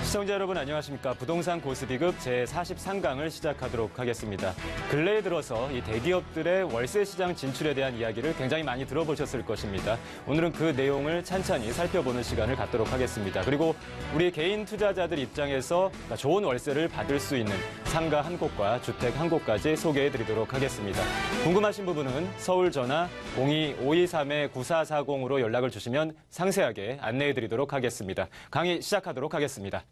시청자 여러분 안녕하십니까. 부동산 고수비급 제43강을 시작하도록 하겠습니다. 근래에 들어서 이 대기업들의 월세 시장 진출에 대한 이야기를 굉장히 많이 들어보셨을 것입니다. 오늘은 그 내용을 찬찬히 살펴보는 시간을 갖도록 하겠습니다. 그리고 우리 개인 투자자들 입장에서 좋은 월세를 받을 수 있는 상가 한 곳과 주택 한 곳까지 소개해 드리도록 하겠습니다. 궁금하신 부분은 서울 전화 02-523-9440으로 연락을 주시면 상세하게 안내해 드리도록 하겠습니다. 강의 시작하도록 하겠습니다.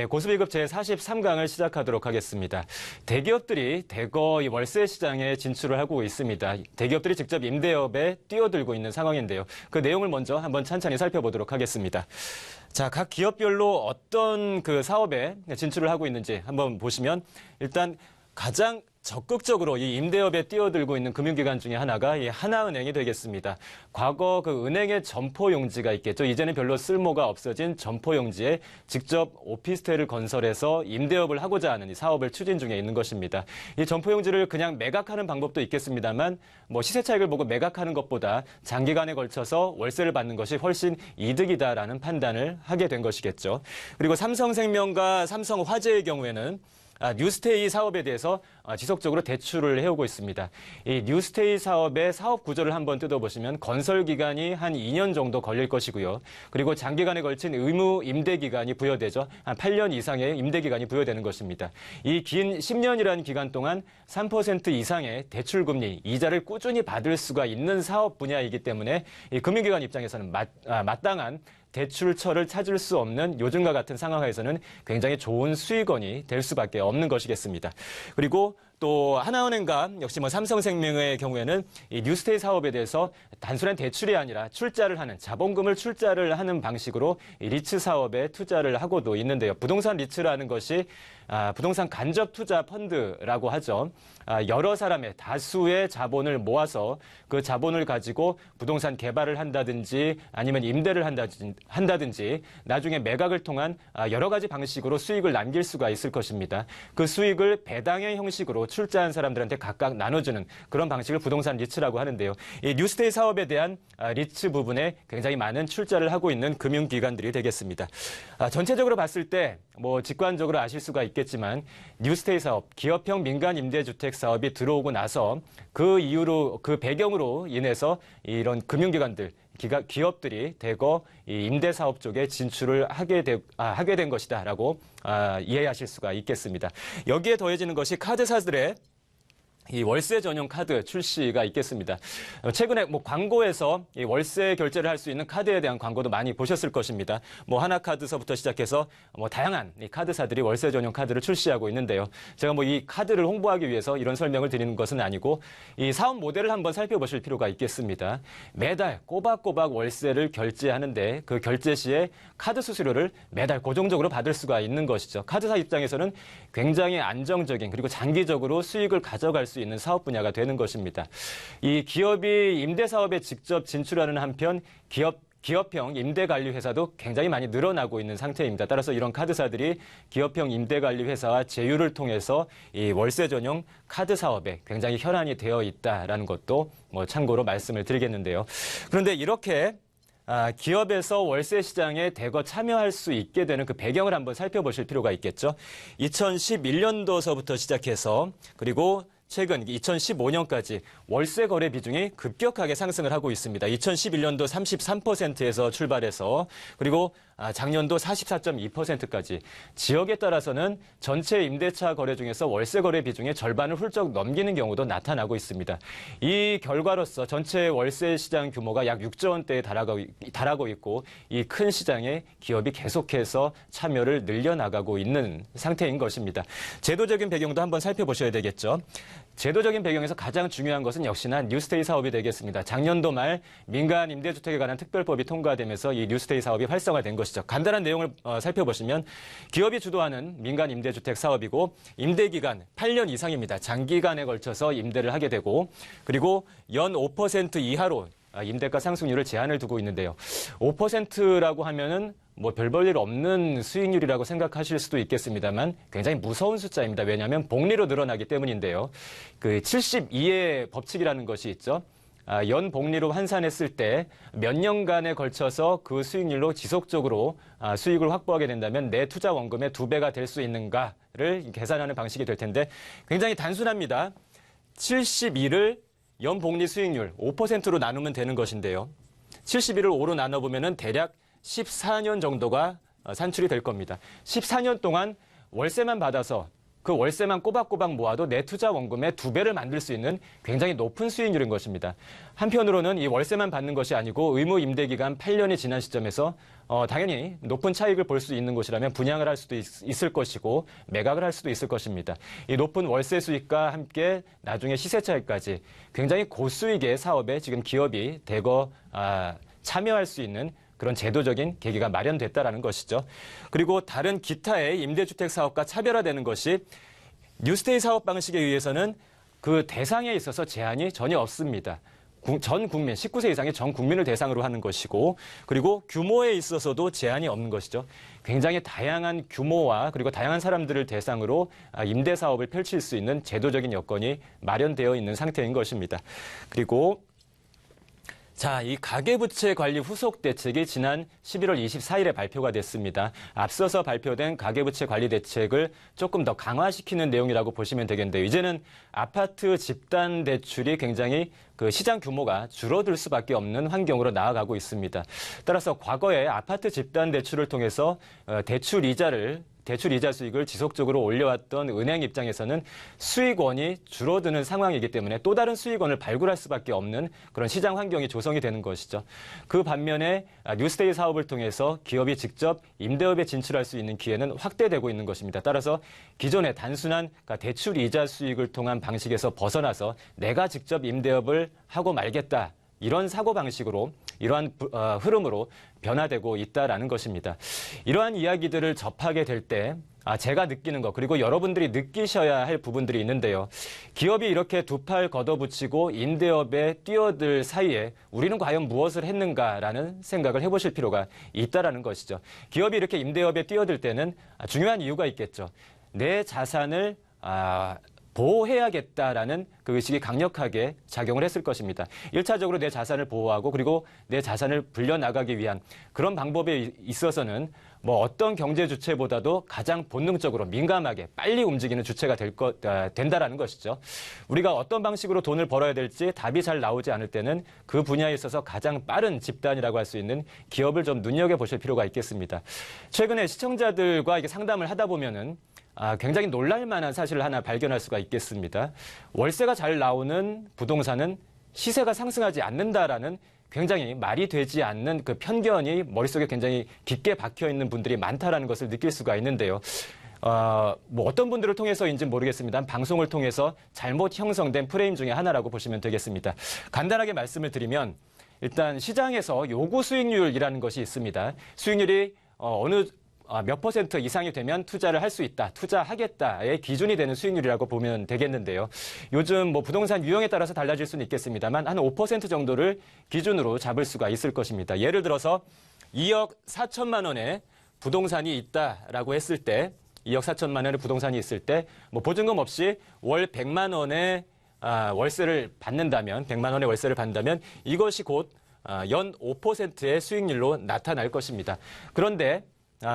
고수비급 제43강을 시작하도록 하겠습니다. 대기업들이 대거 이 월세 시장에 진출을 하고 있습니다. 대기업들이 직접 임대업에 뛰어들고 있는 상황인데요. 그 내용을 먼저 한번 찬찬히 살펴보도록 하겠습니다. 자, 각 기업별로 어떤 그 사업에 진출을 하고 있는지 한번 보시면 일단 가장 적극적으로 이 임대업에 뛰어들고 있는 금융기관 중에 하나가 이 하나은행이 되겠습니다. 과거 그 은행의 점포용지가 있겠죠. 이제는 별로 쓸모가 없어진 점포용지에 직접 오피스텔을 건설해서 임대업을 하고자 하는 이 사업을 추진 중에 있는 것입니다. 이 점포용지를 그냥 매각하는 방법도 있겠습니다만 시세 차익을 보고 매각하는 것보다 장기간에 걸쳐서 월세를 받는 것이 훨씬 이득이다라는 판단을 하게 된 것이겠죠. 그리고 삼성생명과 삼성화재의 경우에는 뉴스테이 사업에 대해서 지속적으로 대출을 해오고 있습니다. 이 뉴스테이 사업의 사업 구조를 한번 뜯어보시면 건설 기간이 한 2년 정도 걸릴 것이고요. 그리고 장기간에 걸친 의무 임대 기간이 부여되죠. 한 8년 이상의 임대 기간이 부여되는 것입니다. 이 긴 10년이라는 기간 동안 3% 이상의 대출 금리, 이자를 꾸준히 받을 수가 있는 사업 분야이기 때문에 이 금융기관 입장에서는 마땅한 대출처를 찾을 수 없는 요즘과 같은 상황에서는 굉장히 좋은 수익원이 될 수밖에 없는 것이겠습니다. 그리고 또 하나은행과 역시 삼성생명의 경우에는 이 뉴스테이 사업에 대해서 단순한 대출이 아니라 출자를 하는 자본금을 출자를 하는 방식으로 이 리츠 사업에 투자를 하고도 있는데요. 부동산 리츠라는 것이 부동산 간접 투자 펀드라고 하죠. 여러 사람의 다수의 자본을 모아서 그 자본을 가지고 부동산 개발을 한다든지 아니면 임대를 한다든지 나중에 매각을 통한 여러 가지 방식으로 수익을 남길 수가 있을 것입니다. 그 수익을 배당의 형식으로 출자한 사람들한테 각각 나눠주는 그런 방식을 부동산 리츠라고 하는데요. 이 뉴스테이 사업에 대한 리츠 부분에 굉장히 많은 출자를 하고 있는 금융기관들이 되겠습니다. 전체적으로 봤을 때 직관적으로 아실 수가 있겠지만 뉴스테이 사업, 기업형 민간 임대주택 사업이 들어오고 나서 그 이유로 그 배경으로 인해서 이런 금융기관들 기업들이 대거 이 임대사업 쪽에 진출을 하게 된 것이다라고 이해하실 수가 있겠습니다. 여기에 더해지는 것이 카드사들의 이 월세 전용 카드 출시가 있겠습니다. 최근에 광고에서 이 월세 결제를 할 수 있는 카드에 대한 광고도 많이 보셨을 것입니다. 하나카드서부터 시작해서 다양한 이 카드사들이 월세 전용 카드를 출시하고 있는데요. 제가 이 카드를 홍보하기 위해서 이런 설명을 드리는 것은 아니고 이 사업 모델을 한번 살펴보실 필요가 있겠습니다. 매달 꼬박꼬박 월세를 결제하는데 그 결제 시에 카드 수수료를 매달 고정적으로 받을 수가 있는 것이죠. 카드사 입장에서는 굉장히 안정적인 그리고 장기적으로 수익을 가져갈 수 있는 사업 분야가 되는 것입니다. 이 기업이 임대 사업에 직접 진출하는 한편 기업형 임대관리회사도 굉장히 많이 늘어나고 있는 상태입니다. 따라서 이런 카드사들이 기업형 임대관리회사와 제휴를 통해서 이 월세 전용 카드 사업에 굉장히 혈안이 되어 있다라는 것도 참고로 말씀을 드리겠는데요. 그런데 이렇게 기업에서 월세 시장에 대거 참여할 수 있게 되는 그 배경을 한번 살펴보실 필요가 있겠죠. 2011년도서부터 시작해서 그리고 최근 2015년까지 월세 거래 비중이 급격하게 상승을 하고 있습니다. 2011년도 33%에서 출발해서 그리고 작년도 44.2%까지 지역에 따라서는 전체 임대차 거래 중에서 월세 거래 비중의 절반을 훌쩍 넘기는 경우도 나타나고 있습니다. 이 결과로서 전체 월세 시장 규모가 약 6조 원대에 달하고 있고 이 큰 시장에 기업이 계속해서 참여를 늘려나가고 있는 상태인 것입니다. 제도적인 배경도 한번 살펴보셔야 되겠죠. 제도적인 배경에서 가장 중요한 것은 역시나 뉴스테이 사업이 되겠습니다. 작년도 말 민간 임대주택에 관한 특별법이 통과되면서 이 뉴스테이 사업이 활성화된 것이죠. 간단한 내용을 살펴보시면 기업이 주도하는 민간 임대주택 사업이고 임대기간 8년 이상입니다. 장기간에 걸쳐서 임대를 하게 되고 그리고 연 5% 이하로 임대가 상승률을 제한을 두고 있는데요. 5%라고 하면은 별 볼 일 없는 수익률이라고 생각하실 수도 있겠습니다만 굉장히 무서운 숫자입니다. 왜냐하면 복리로 늘어나기 때문인데요. 그 72의 법칙이라는 것이 있죠. 연복리로 환산했을 때 몇 년간에 걸쳐서 그 수익률로 지속적으로 수익을 확보하게 된다면 내 투자 원금의 2배가 될 수 있는가를 계산하는 방식이 될 텐데 굉장히 단순합니다. 71을 연복리 수익률 5%로 나누면 되는 것인데요. 71을 5로 나눠보면 대략 14년 정도가 산출이 될 겁니다. 14년 동안 월세만 받아서 그 월세만 꼬박꼬박 모아도 내 투자 원금의 2배를 만들 수 있는 굉장히 높은 수익률인 것입니다. 한편으로는 이 월세만 받는 것이 아니고 의무 임대 기간 8년이 지난 시점에서 당연히 높은 차익을 볼 수 있는 곳이라면 분양을 할 수도 있을 것이고 매각을 할 수도 있을 것입니다. 이 높은 월세 수익과 함께 나중에 시세 차익까지 굉장히 고수익의 사업에 지금 기업이 대거 참여할 수 있는 그런 제도적인 계기가 마련됐다라는 것이죠. 그리고 다른 기타의 임대주택 사업과 차별화되는 것이 뉴스테이 사업 방식에 의해서는 그 대상에 있어서 제한이 전혀 없습니다. 전 국민, 19세 이상의 전 국민을 대상으로 하는 것이고 그리고 규모에 있어서도 제한이 없는 것이죠. 굉장히 다양한 규모와 그리고 다양한 사람들을 대상으로 임대 사업을 펼칠 수 있는 제도적인 여건이 마련되어 있는 상태인 것입니다. 그리고 자, 이 가계부채 관리 후속 대책이 지난 11월 24일에 발표가 됐습니다. 앞서서 발표된 가계부채 관리 대책을 조금 더 강화시키는 내용이라고 보시면 되겠는데요. 이제는 아파트 집단 대출이 굉장히 그 시장 규모가 줄어들 수밖에 없는 환경으로 나아가고 있습니다. 따라서 과거에 아파트 집단 대출을 통해서 대출 이자 수익을 지속적으로 올려왔던 은행 입장에서는 수익원이 줄어드는 상황이기 때문에 또 다른 수익원을 발굴할 수밖에 없는 그런 시장 환경이 조성이 되는 것이죠. 그 반면에 뉴스테이 사업을 통해서 기업이 직접 임대업에 진출할 수 있는 기회는 확대되고 있는 것입니다. 따라서 기존의 단순한 대출 이자 수익을 통한 방식에서 벗어나서 내가 직접 임대업을 하고 말겠다. 이런 사고방식으로 이러한 흐름으로 변화되고 있다라는 것입니다. 이러한 이야기들을 접하게 될 때 제가 느끼는 것 그리고 여러분들이 느끼셔야 할 부분들이 있는데요. 기업이 이렇게 두 팔 걷어붙이고 임대업에 뛰어들 사이에 우리는 과연 무엇을 했는가라는 생각을 해보실 필요가 있다라는 것이죠. 기업이 이렇게 임대업에 뛰어들 때는 중요한 이유가 있겠죠. 내 자산을 보호해야겠다라는 그 의식이 강력하게 작용을 했을 것입니다. 1차적으로 내 자산을 보호하고 그리고 내 자산을 불려나가기 위한 그런 방법에 있어서는 어떤 경제 주체보다도 가장 본능적으로 민감하게 빨리 움직이는 주체가 된다라는 것이죠. 우리가 어떤 방식으로 돈을 벌어야 될지 답이 잘 나오지 않을 때는 그 분야에 있어서 가장 빠른 집단이라고 할 수 있는 기업을 좀 눈여겨보실 필요가 있겠습니다. 최근에 시청자들과 이게 상담을 하다 보면은 굉장히 놀랄 만한 사실을 하나 발견할 수가 있겠습니다. 월세가 잘 나오는 부동산은 시세가 상승하지 않는다라는 굉장히 말이 되지 않는 그 편견이 머릿속에 굉장히 깊게 박혀 있는 분들이 많다라는 것을 느낄 수가 있는데요. 어떤 분들을 통해서인지는 모르겠습니다. 방송을 통해서 잘못 형성된 프레임 중에 하나라고 보시면 되겠습니다. 간단하게 말씀을 드리면 일단 시장에서 요구 수익률이라는 것이 있습니다. 수익률이 몇 퍼센트 이상이 되면 투자를 할 수 있다, 투자하겠다의 기준이 되는 수익률이라고 보면 되겠는데요. 요즘 부동산 유형에 따라서 달라질 수는 있겠습니다만 한 5% 정도를 기준으로 잡을 수가 있을 것입니다. 예를 들어서 2억 4천만 원의 부동산이 있다라고 했을 때 2억 4천만 원의 부동산이 있을 때 보증금 없이 월 100만 원의 월세를 받는다면 100만 원의 월세를 받는다면 이것이 곧 연 5%의 수익률로 나타날 것입니다. 그런데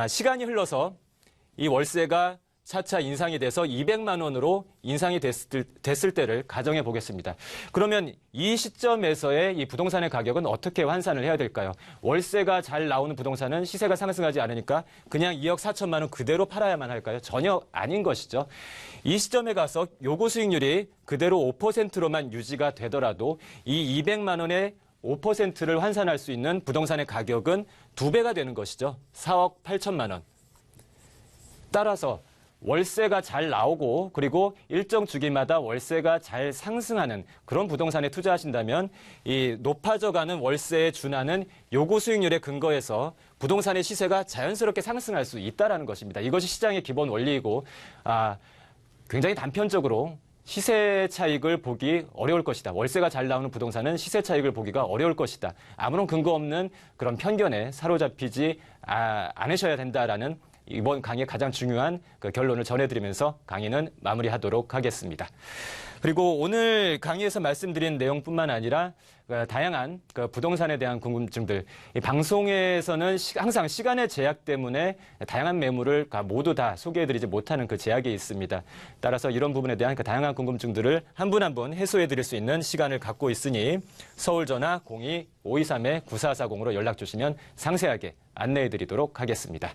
시간이 흘러서 이 월세가 차차 인상이 돼서 200만 원으로 인상이 됐을 때를 가정해 보겠습니다. 그러면 이 시점에서의 이 부동산의 가격은 어떻게 환산을 해야 될까요? 월세가 잘 나오는 부동산은 시세가 상승하지 않으니까 그냥 2억 4천만 원 그대로 팔아야만 할까요? 전혀 아닌 것이죠. 이 시점에 가서 요구 수익률이 그대로 5%로만 유지가 되더라도 이 200만 원의 5%를 환산할 수 있는 부동산의 가격은 2배가 되는 것이죠. 4억 8천만 원. 따라서 월세가 잘 나오고 그리고 일정 주기마다 월세가 잘 상승하는 그런 부동산에 투자하신다면 이 높아져가는 월세에 준하는 요구 수익률에 근거해서 부동산의 시세가 자연스럽게 상승할 수 있다는 것입니다. 이것이 시장의 기본 원리이고 굉장히 단편적으로 시세 차익을 보기 어려울 것이다. 월세가 잘 나오는 부동산은 시세 차익을 보기가 어려울 것이다. 아무런 근거 없는 그런 편견에 사로잡히지 않으셔야 된다라는 이번 강의의 가장 중요한 그 결론을 전해드리면서 강의는 마무리하도록 하겠습니다. 그리고 오늘 강의에서 말씀드린 내용뿐만 아니라 다양한 부동산에 대한 궁금증들, 이 방송에서는 항상 시간의 제약 때문에 다양한 매물을 모두 다 소개해드리지 못하는 그 제약이 있습니다. 따라서 이런 부분에 대한 다양한 궁금증들을 한 분 한 분 해소해드릴 수 있는 시간을 갖고 있으니 서울 전화 02-523-9440으로 연락 주시면 상세하게 안내해드리도록 하겠습니다.